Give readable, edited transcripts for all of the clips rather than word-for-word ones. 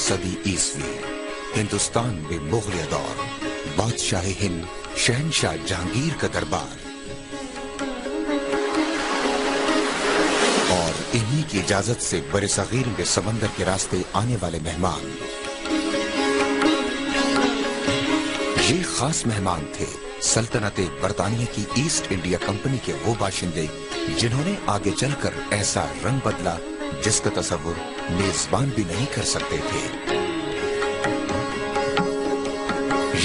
सदी ईस्वी हिंदुस्तान में मुगलिया दौर, बादशाह हिंद शहनशाह जहांगीर का दरबार और इन्हीं की इजाजत से बरसगीर में समंदर के रास्ते आने वाले मेहमान। ये खास मेहमान थे सल्तनत बरतानिया की ईस्ट इंडिया कंपनी के वो बाशिंदे जिन्होंने आगे चलकर ऐसा रंग बदला जिसका तसव्वुर मेजबान भी नहीं कर सकते थे।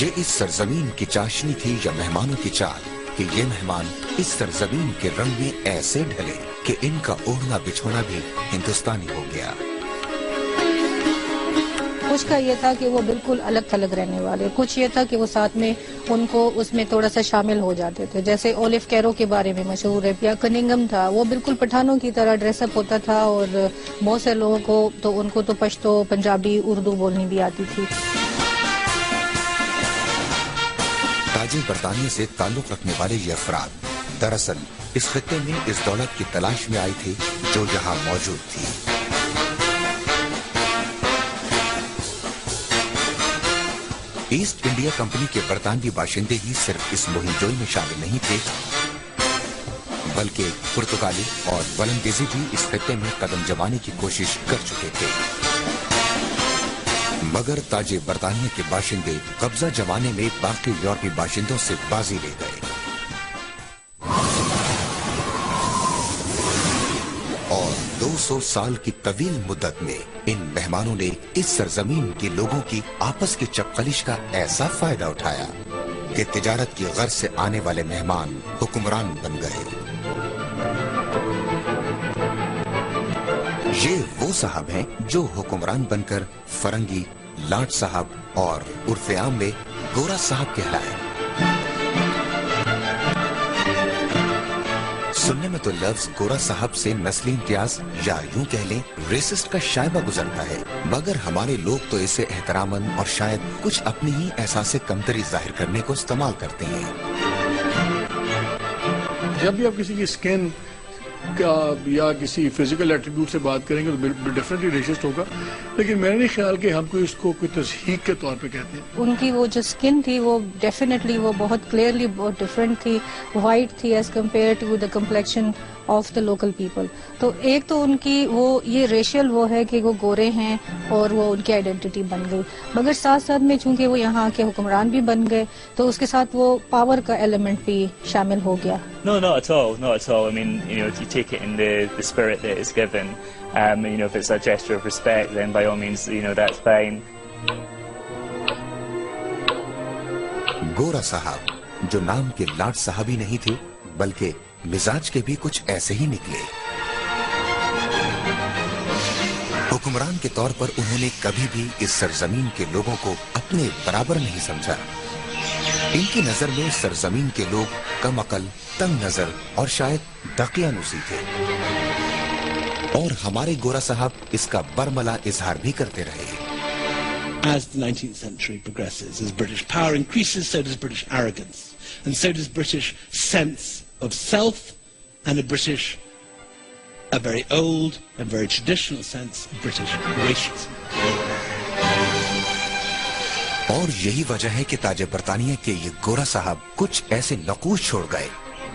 ये इस सरजमीन की चाशनी थी या मेहमानों की चाल कि ये मेहमान इस सरजमीन के रंग में ऐसे ढले कि इनका ओढ़ना बिछोना भी हिंदुस्तानी हो गया। कुछ का ये था कि वो बिल्कुल अलग थलग रहने वाले, कुछ ये था कि वो साथ में उनको उसमें थोड़ा सा शामिल हो जाते थे। जैसे ओलिव कैरो के बारे में मशहूर है, या कनिंगम था, वो बिल्कुल पठानों की तरह ड्रेसअप होता था और बहुत से लोगों को तो उनको तो पश्तो, पंजाबी, उर्दू बोलनी भी आती थी। ताजे बरतानिया से ताल्लुक रखने वाले ये अफराद दरअसल इस खित्ते में इस दौलत की तलाश में आए थे जो यहाँ मौजूद थी। ईस्ट इंडिया कंपनी के बरतानवी बाशिंदे ही सिर्फ इस मुहिमजोई में शामिल नहीं थे, बल्कि पुर्तगाली और वलंदेजी भी इस खित्ते में कदम जमाने की कोशिश कर चुके थे। मगर ताजे बरतानिया के बाशिंदे कब्जा जमाने में बाकी यूरोपी बाशिंदों से बाजी ले गए और 200 साल की तवील मुद्दत में इन मेहमानों ने इस सरजमीन के लोगों की आपस की चपकलिश का ऐसा फायदा उठाया कि तिजारत की गर्ज से आने वाले मेहमान हुक्मरान बन गए। ये वो साहब हैं जो हुक्मरान बनकर फरंगी, लाट साहब और उर्फे आम में गोरा साहब कहलाए। सुनने में तो लफ्ज गोरा साहब से नस्ली इम्तियाज या यूं कह लें रेसिस्ट का शायबा गुजरता है, मगर हमारे लोग तो इसे एहतरामन और शायद कुछ अपनी ही एहसासे कमतरी जाहिर करने को इस्तेमाल करते हैं। जब भी आप किसी की स्किन का या किसी फिजिकल एट्रीब्यूट से बात करेंगे तो डेफिनेटली रेसिस्ट होगा, लेकिन मेरा नहीं ख्याल कि हमको इसको कोई तस्हीक के तौर पे कहते हैं। उनकी वो जो स्किन थी वो डेफिनेटली वो बहुत क्लियरली बहुत डिफरेंट थी, वाइट थी as compare to the complexion of the local people. तो एक तो उनकी वो ये रेशियल वो है कि वो गोरे हैं और वो उनकी आइडेंटिटी बन गई, मगर साथ साथ में चूंकि वो यहाँ के हुक्मरान भी बन गए तो उसके साथ वो पावर का एलिमेंट भी शामिल हो गया। No, not at all, not at all. I mean, you know, if you take it in the spirit that it's given, you know, if it's a gesture of respect, then by all means, you know, that's fine. गोरा साहब जो नाम के लाट साहब ही नहीं थे बल्कि मिजाज के भी कुछ ऐसे ही निकले। हुक्मरान के तौर पर उन्होंने कभी भी इस सरजमीन के लोगों को अपने बराबर नहीं समझा। इनकी नजर में सरजमीन के लोग कम अकल, तंग नजर और शायद दकियानुसी थे और हमारे गोरा साहब इसका बरमला इजहार भी करते रहे। As the 19th century progresses, as British power increases, so does British arrogance, and so does British sense of self, and a very old and very traditional sense of British racism. और यही वजह है कि ताजे बरतानिया के ये गोरा साहब कुछ ऐसे नकूश छोड़ गए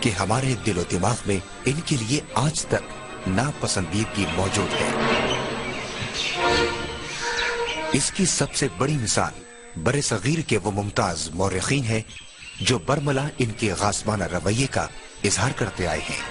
कि हमारे दिलो दिमाग में इनके लिए आज तक नापसंदीदगी मौजूद है। इसकी सबसे बड़ी मिसाल बरसगीर के वो मुमताज मौरखीन है जो बरमला इनके गासबाना रवैये का इजहार करते आए हैं।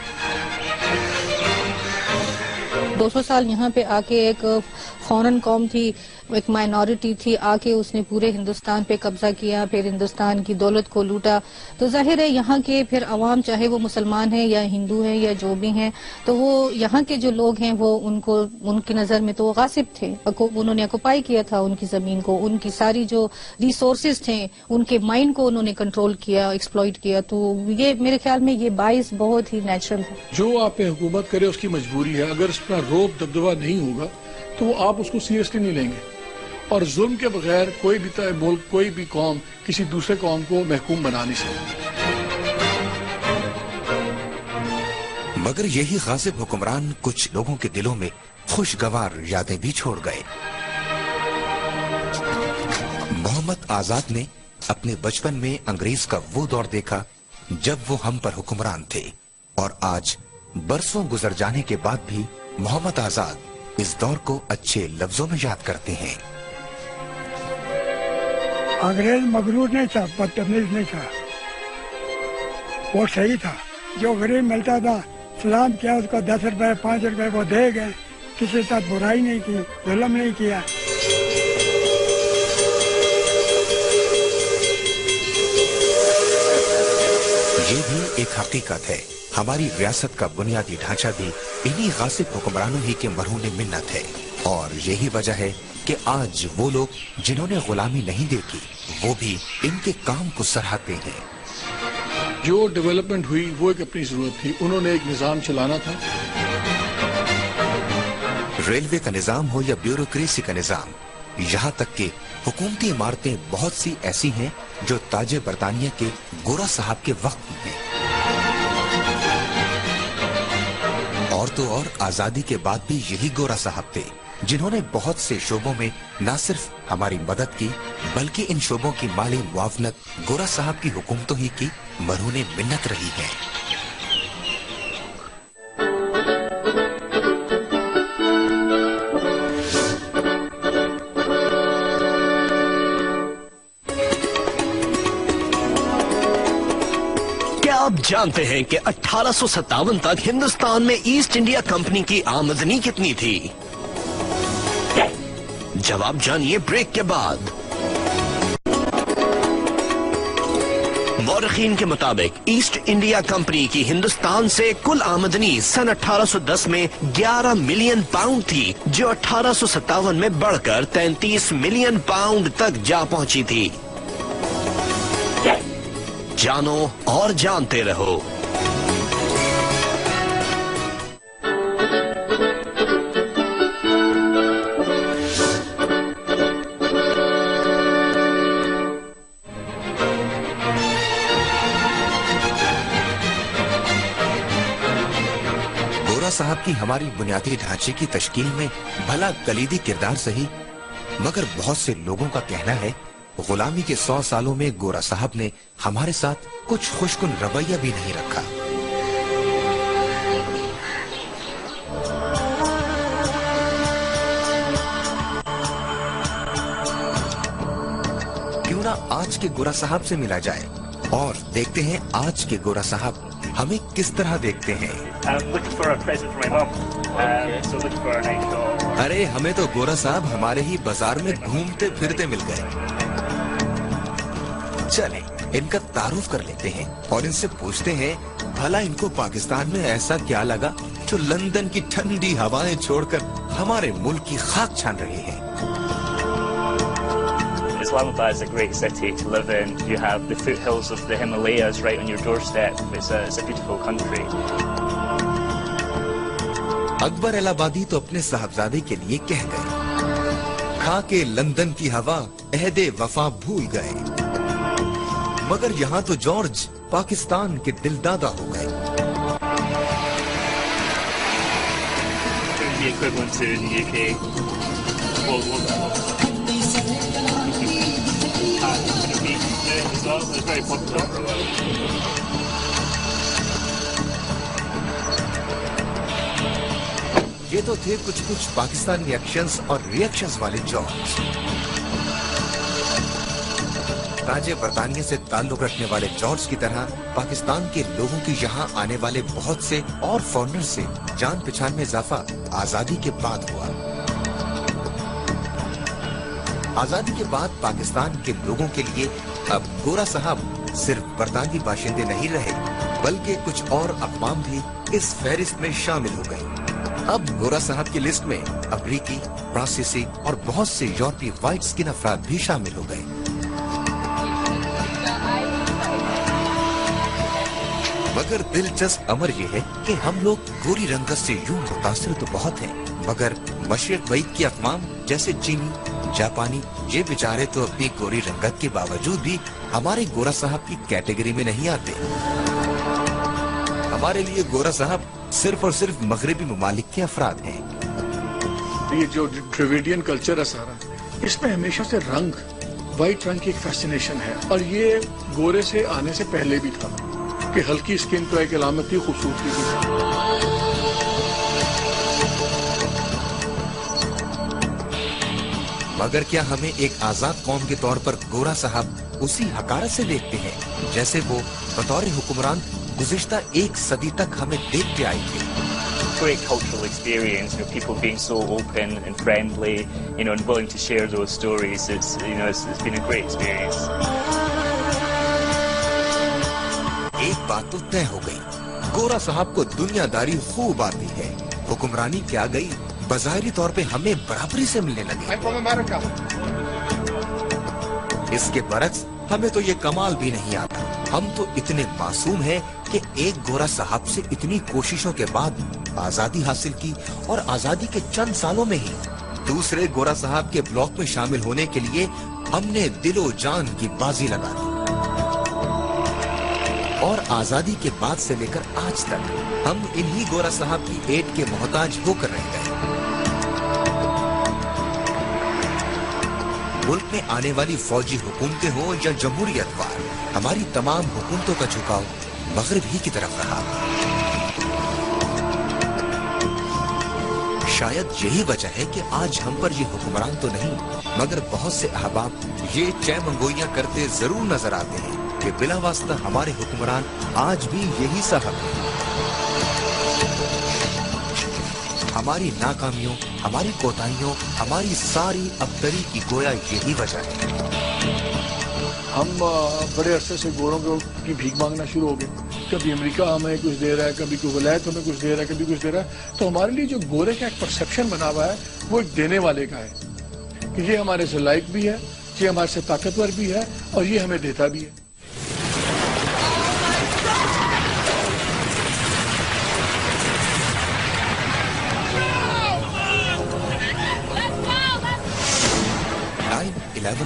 200 साल यहाँ पे आके एक फॉरेन कौम थी, एक माइनॉरिटी थी, आके उसने पूरे हिंदुस्तान पे कब्जा किया, फिर हिंदुस्तान की दौलत को लूटा। तो जाहिर है यहाँ के फिर अवाम, चाहे वो मुसलमान हैं या हिंदू हैं या जो भी हैं, तो वो यहाँ के जो लोग हैं वो उनको उनकी नज़र में तो वो गासिब थे। उन्होंने ऑक्युपाई किया था उनकी ज़मीन को, उनकी सारी जो रिसोर्सेज थे उनके माइंड को उन्होंने कंट्रोल किया, एक्सप्लॉइट किया। तो ये मेरे ख्याल में ये बाइस बहुत ही नेचुरल है। जो आप पे हुकूमत करे उसकी मजबूरी है, अगर उसका रोब दबदबा नहीं होगा तो वो आप उसको सीरियसली नहीं लेंगे, और जुल्म के बगैर कोई भी मुल्क, कोई भी कौम किसी दूसरे कौम को महकूम बना नहीं सकती। मगर यही गासिब हुक्मरान कुछ लोगों के दिलों में खुशगवार यादें भी छोड़ गए। आजाद ने अपने बचपन में अंग्रेज का वो दौर देखा जब वो हम पर हुक्मरान थे, और आज बरसों गुजर जाने के बाद भी मोहम्मद आजाद इस दौर को अच्छे लफ्जों में याद करते हैं। अंग्रेज मगरूर नहीं था, बदतमीज नहीं था, वो सही था। जो गरीब मिलता था सलाम किया, उसको 10 रुपए 5 रुपए वो दे गए, किसी के साथ बुराई नहीं की, जुल्म नहीं किया। ये भी एक हकीकत है, हमारी रियासत का बुनियादी ढांचा भी इन्हीं गासिब हुक्मरानों ही के मरहून मिन्नत है, और यही वजह है कि आज वो लोग जिन्होंने गुलामी नहीं देखी वो भी इनके काम को सराहते हैं। जो डेवलपमेंट हुई वो एक अपनी जरूरत थी, उन्होंने एक निजाम चलाना था। रेलवे का निजाम हो या ब्यूरोक्रेसी का निजाम, यहाँ तक कि हुकूमती इमारतें बहुत सी ऐसी हैं जो ताजे बरतानिया के गोरा साहब के वक्त की हैं। और तो और आजादी के बाद भी यही गोरा साहब थे जिन्होंने बहुत से शोबों में न सिर्फ हमारी मदद की बल्कि इन शोबों की माली मुआवनत गोरा साहब की हुकूमतों ही की मरहूने मिन्नत रही है। आप जानते हैं कि 1857 तक हिंदुस्तान में ईस्ट इंडिया कंपनी की आमदनी कितनी थी? जवाब जानिए ब्रेक के बाद। मौरखीन के मुताबिक ईस्ट इंडिया कंपनी की हिंदुस्तान से कुल आमदनी सन 1810 में 11 मिलियन पाउंड थी, जो 1857 में बढ़कर 33 मिलियन पाउंड तक जा पहुंची थी। जानो और जानते रहो। गोरा साहब की हमारी बुनियादी ढांचे की तश्कील में भला कलीदी किरदार सही, मगर बहुत से लोगों का कहना है गुलामी के 100 सालों में गोरा साहब ने हमारे साथ कुछ खुशकुन रवैया भी नहीं रखा। क्यों ना आज के गोरा साहब से मिला जाए और देखते हैं आज के गोरा साहब हमें किस तरह देखते हैं। अरे हमें तो गोरा साहब हमारे ही बाजार में घूमते फिरते मिल गए। चले इनका तारुफ कर लेते हैं और इनसे पूछते हैं भला इनको पाकिस्तान में ऐसा क्या लगा जो लंदन की ठंडी हवाएं छोड़कर हमारे मुल्क की खाक छान रहे हैं। Islamabad is a great city to live in. You have the foothills of the Himalayas right on your doorstep. It's a beautiful country. Akbar इलाहाबादी तो अपने साहबजादे के लिए कह गए, खा के लंदन की हवा अहदे वफा भूल गए, मगर यहाँ तो जॉर्ज पाकिस्तान के दिलदादा हो गए। The equivalent to the UK. It's very popular for a while. ये तो थे कुछ कुछ पाकिस्तानी एक्शंस और रिएक्शंस वाले जॉर्ज। ताजे बरतानिया से ताल्लुक रखने वाले जॉर्ज की तरह पाकिस्तान के लोगों की यहाँ आने वाले बहुत से और फॉरेनर से जान पहचान में इजाफा आजादी के बाद हुआ। आजादी के बाद पाकिस्तान के लोगों के लिए अब गोरा साहब सिर्फ बरतानवी बाशिंदे नहीं रहे, बल्कि कुछ और अक़वाम भी इस फहरिस्त में शामिल हो गए। अब गोरा साहब की लिस्ट में अफ्रीकी, फ्रांसीसी और बहुत से यूरोपीय व्हाइट स्किन अफराद भी शामिल हो गए। मगर दिलचस्प अमर ये है कि हम लोग गोरी रंगत से यूं मुतासिर तो बहुत हैं, मगर मशरिक वईद की अक़वाम जैसे चीनी, जापानी, ये बेचारे तो अपनी गोरी रंगत के बावजूद भी हमारे गोरा साहब की कैटेगरी में नहीं आते। हमारे लिए गोरा साहब सिर्फ और सिर्फ मगरबी ममालिक के अफराद हैं। ये जो ड्रेविडियन कल्चर है सारा, इसमें हमेशा से रंग وائٹ رنگ کی ایک فیسینیشن ہے، اور یہ گورے سے آنے سے پہلے بھی تھا کہ ہلکی اسکن تو ایک علامت تھی خوبصورتی کی. مگر کیا ہمیں ایک آزاد قوم کے طور پر گورا صاحب اسی حقارت سے دیکھتے ہیں جیسے وہ بطور حکمران گزشتہ 1 صدی تک ہمیں دیکھتے آئے تھے؟ Great cultural experience, people being so open and friendly, and willing to share those stories. It's been a great experience. ایک بات تو طے ہو گئی، گورا صاحب کو دنیا داری خوب آتی ہے. حکمرانی کیا گئی، بظاہری طور پہ ہمیں برابری سے ملنے لگے. اس کے برعکس ہمیں تو یہ کمال بھی نہیں آتا. ہم تو اتنے معصوم ہیں کہ ایک گورا صاحب سے اتنی کوششوں کے بعد آزادی حاصل کی، اور آزادی کے چند سالوں میں ہی دوسرے گورا صاحب کے بلاک میں شامل ہونے کے لیے ہم نے دل و جان کی بازی لگا دی. اور آزادی کے بعد سے لے کر آج تک ہم انہی گورا صاحب کی ایڈ کے محتاج ہو کر رہ گئے. ملک میں آنے والی فوجی حکومتیں ہوں یا جمہوریت وار، ہماری تمام حکومتوں کا جھکاؤ مغرب ہی کی طرف رہا. شاید یہی وجہ ہے کہ آج ہم پر یہ حکمران تو نہیں مگر بہت سے احباب یہ چہ منگوئیاں کرتے ضرور نظر آتے ہیں کہ بلا واسطہ ہمارے حکمران آج بھی یہی صاحب ہیں. ہماری ناکامیوں، ہماری کوتاہیوں، ہماری ساری ابتری کی گویا یہی وجہ ہے. ہم بڑے عرصے سے گوروں کی بھیک مانگنا شروع ہو گئے. کبھی امریکہ ہمیں کچھ دے رہا ہے، کبھی کوئی ولایت ہمیں کچھ دے رہا ہے، کبھی کچھ دے رہا ہے. تو ہمارے لیے جو گورے کا ایک پرسیپشن بنا ہوا ہے وہ ایک دینے والے کا ہے کہ یہ ہمارے سے لائق بھی ہے، یہ ہمارے سے طاقتور بھی ہے، اور یہ ہمیں دیتا بھی ہے.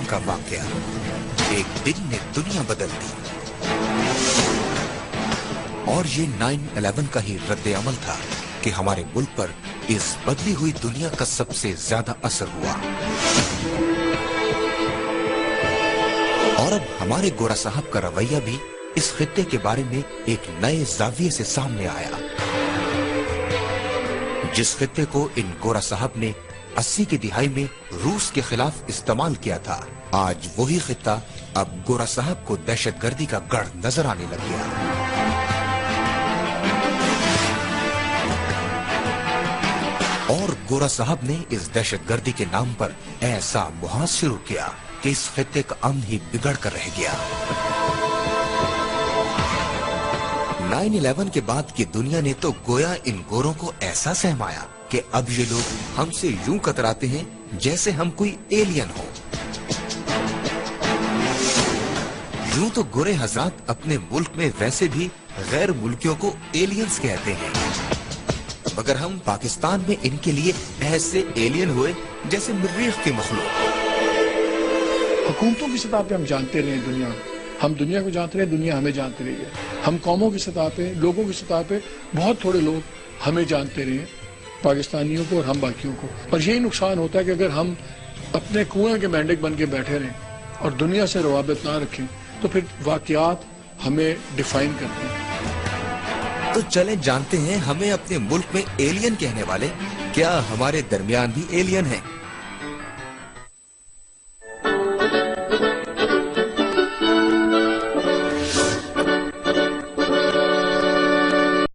کا واقعہ ایک دن نے دنیا بدل دی، اور یہ 9/11 کا ہی رد عمل تھا کہ ہمارے ملک پر اس بدلی ہوئی دنیا کا سب سے زیادہ اثر ہوا. اور اب ہمارے گورا صاحب کا رویہ بھی اس خطے کے بارے میں ایک نئے زاویے سے سامنے آیا. جس خطے کو ان گورا صاحب نے 80 کی دہائی میں روس کے خلاف استعمال کیا تھا، آج وہی خطہ اب گورا صاحب کو دہشت گردی کا گڑھ نظر آنے لگ گیا. اور گورا صاحب نے اس دہشت گردی کے نام پر ایسا محاذ شروع کیا کہ اس خطے کا امن ہی بگڑ کر رہ گیا. 9/11 کے بعد کی دنیا نے تو گویا ان گوروں کو ایسا سہمایا کہ اب یہ لوگ ہم سے یوں کتراتے ہیں جیسے ہم کوئی ایلین ہو. یوں تو گورے حضرات اپنے ملک میں ویسے بھی غیر ملکیوں کو ایلینز کہتے ہیں، مگر ہم پاکستان میں ان کے لیے ایسے ایلین ہوئے جیسے مریخ کی مخلوق. حکومتوں کی سطح پہ ہم جانتے رہے دنیا، ہم دنیا کو جانتے رہے، دنیا ہمیں جانتے رہی ہے. ہم قوموں کی سطح پہ، لوگوں کی سطح پہ بہت تھوڑے لوگ ہمیں جانتے رہے، پاکستانیوں کو اور ہم باقیوں کو. اور یہی نقصان ہوتا ہے کہ اگر ہم اپنے کنویں کے مینڈک بن کے بیٹھے رہیں اور دنیا سے روابط نہ رکھیں تو پھر واقعات ہمیں ڈیفائن کرتے ہیں. تو چلیں جانتے ہیں ہمیں اپنے ملک میں ایلین کہنے والے کیا ہمارے درمیان بھی ایلین ہیں.